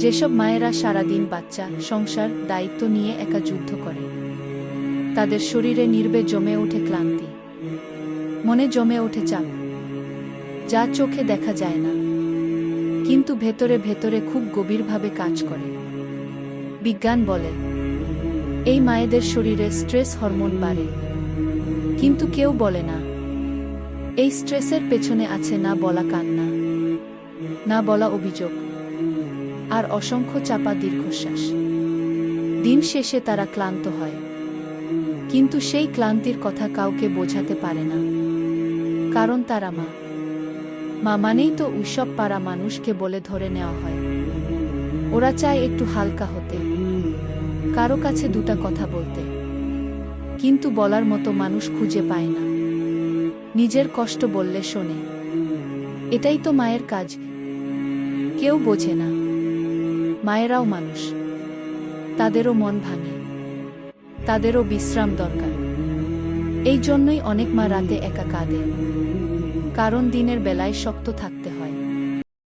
যেসব মায়েরা সারাদিন বাচ্চা, সংসার, দায়িত্ব নিয়ে একা যুদ্ধ করে, তাদের শরীরে নির্বে জমে ওঠে ক্লান্তি, মনে জমে ওঠে চাপ, যা চোখে দেখা যায় না, কিন্তু ভেতরে ভেতরে খুব গভীরভাবে কাজ করে। বিজ্ঞান বলে, এই মায়েদের শরীরে স্ট্রেস হরমোন বাড়ে, কিন্তু কেউ বলে না এই স্ট্রেসের পেছনে আছে না বলা কান্না, না বলা অভিযোগ, আর অসংখ্য চাপা দীর্ঘশ্বাস। দিন শেষে তারা ক্লান্ত হয়, কিন্তু সেই ক্লান্তির কথা কাউকে বোঝাতে পারে না, কারণ তারা মা। মা মানেই তো উৎসব পাড়া মানুষকে বলে ধরে নেওয়া হয়। ওরা চায় একটু হালকা হতে, কারো কাছে দুটা কথা বলতে, কিন্তু বলার মতো মানুষ খুঁজে পায় না। নিজের কষ্ট বললে শোনে, এটাই তো মায়ের কাজ। কেউ বোঝে না মায়েরাও মানুষ, তাদেরও মন ভাঙে, তাদেরও বিশ্রাম দরকার। এই জন্যই অনেক মা রাতে একা কাঁদে, কারণ দিনের বেলায় শক্ত থাকতে হয়।